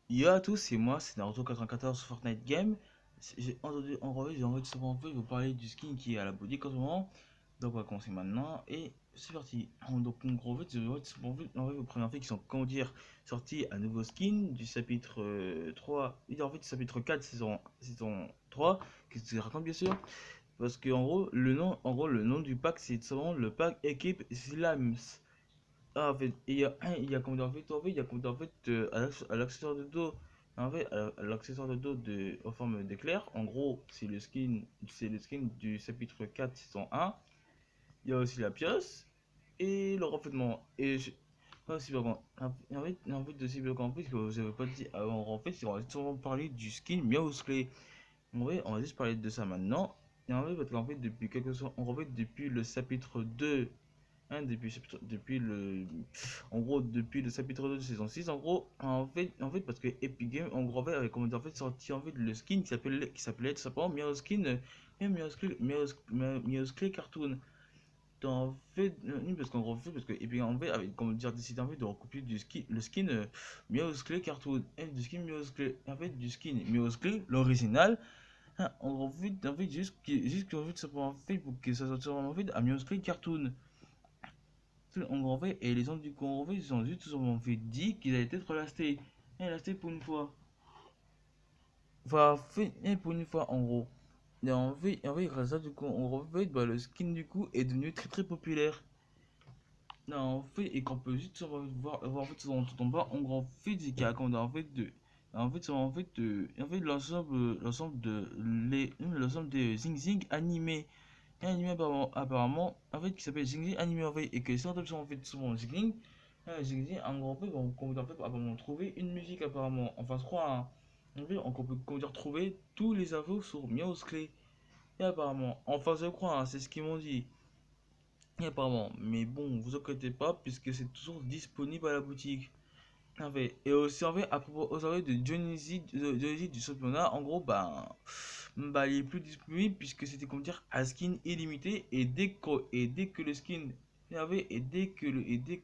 Yo à tous, c'est moi, c'est Naruto94 sur Fortnite Game. J'ai entendu j'ai envie de savoir un peu vous parler du skin qui est à la boutique en ce moment. Donc on va commencer maintenant et c'est parti. Donc en gros, en fait, vous prenez en fait qui sont, comment dire, sortis à nouveau skin du chapitre 3, et en fait du chapitre 4 saison 3, que je raconte bien sûr. Parce que le nom du pack c'est tout simplement le pack équipe Slimes. Ah, en fait, il y a comment dire, il y a comment dire, à l'accessoire de dos, en fait, à l'accessoire de dos en forme d'éclair. En gros, c'est le skin du chapitre 4 saison 1. Il y a aussi la pioche et le refoulement. Ah, c'est bien, en fait, de cyber en plus, que vous avez pas dit avant, en fait, on va sûrement parler du skin Meowsclay. En vrai, on va juste parler de ça maintenant. Et en fait, parce qu'en fait, depuis quelques temps, en fait, depuis le chapitre 2, hein, depuis en gros, depuis le chapitre 2 de saison 6 en gros, parce que Epic Games, en gros, avait comment en fait, sorti en fait le skin qui s'appelait tout simplement Meowskin, Meowsclay Cartoon. En fait, parce qu'en gros, parce que Epic en fait avait comment dire décidé en fait de recopier le skin Meowsclay Cartoon, et du skin Meowsclay, en fait du skin Meowsclay, l'original. Hein, en fait, juste qu'en fait, ça pour en fait pour que ça sorte en fait à Meowsclay Cartoon. En gros, en fait, et les gens du coup, en fait, ils ont juste tout simplement fait dit qu'ils allaient être lastés. Et lastés pour une fois. Enfin, fait, et pour une fois, en gros. Et en fait, grâce à ça, du coup, en fait, bah, le skin, du coup, est devenu très très populaire. Non, en fait, et qu'on peut juste voir en fait, tout en bas, en gros, en fait, c'est qu'il y a, en fait, en fait, l'ensemble des Zing Zing animés. Un anime apparemment, en fait, qui s'appelle Zing Zing Anime, en fait, et que si on tape sur, en fait, sur mon Zing Zing, en gros, en fait, on peut en fait apparemment trouver une musique apparemment, enfin, je crois, hein. En fait, on peut, comment dire, trouver tous les infos sur Miaosclé. Et apparemment, enfin, je crois, hein, c'est ce qu'ils m'ont dit. Et apparemment, mais bon, vous inquiétez pas, puisque c'est toujours disponible à la boutique. En fait, et aussi, en fait, à propos aux oreilles de Dionysie du championnat, en gros, bah, il est plus disponible puisque c'était, comment dire, à skin illimité. Et dès que le skin, et dès que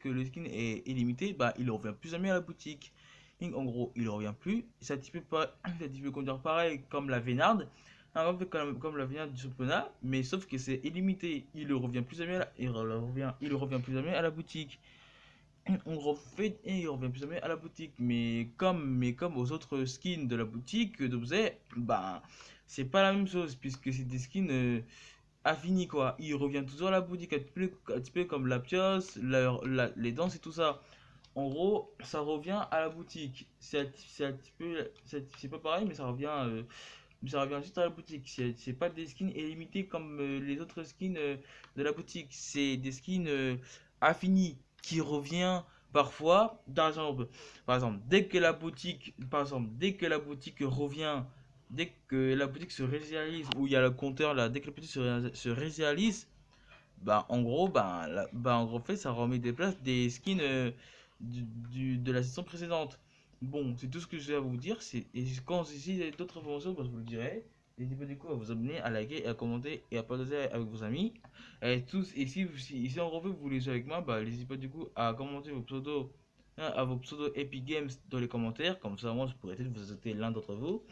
le skin est illimité, bah, il revient plus jamais à la boutique. Et en gros, il revient plus. C'est un petit peu, pas, c'est un petit peu, comment dire, pareil comme la Vénarde. Un peu comme la Vénarde du championnat, mais sauf que c'est illimité. Il ne revient plus jamais il revient plus jamais à la boutique. On refait et il revient plus jamais à la boutique. Mais comme aux autres skins de la boutique d'objets, bah c'est pas la même chose puisque c'est des skins affinis quoi. Il revient toujours à la boutique, un petit peu comme la pioche, les danses et tout ça. En gros, ça revient à la boutique. C'est un petit peu, c'est pas pareil, mais ça revient juste à la boutique. C'est pas des skins illimités comme les autres skins de la boutique. C'est des skins affinis qui revient parfois. Par exemple, dès que la boutique revient, dès que la boutique se réalise, où il y a le compteur là, dès que la boutique se réalise, bah en gros, en gros fait, ça remet des places des skins de la saison précédente. Bon, c'est tout ce que j'ai à vous dire. Et quand si il y a d'autres informations, bah, je vous le dirai. N'hésitez pas du coup à vous abonner, à liker, à commenter et à partager avec vos amis. Et si en gros vous voulez jouer avec moi, bah, n'hésitez pas du coup à commenter vos pseudos, hein, à vos pseudos Epic Games dans les commentaires. Comme ça, moi, je pourrais peut-être vous ajouter l'un d'entre vous.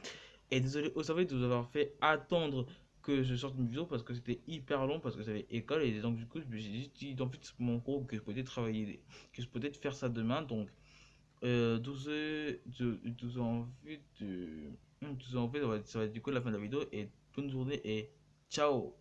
Et désolé au service de vous avoir fait attendre que je sorte une vidéo parce que c'était hyper long, parce que j'avais école, et donc du coup je me suis dit en fait c'est mon cours que je peux peut-être travailler, que je peux peut-être faire ça demain. Donc tout ça en fait, ça va être du coup la fin de la vidéo, et bonne journée et ciao.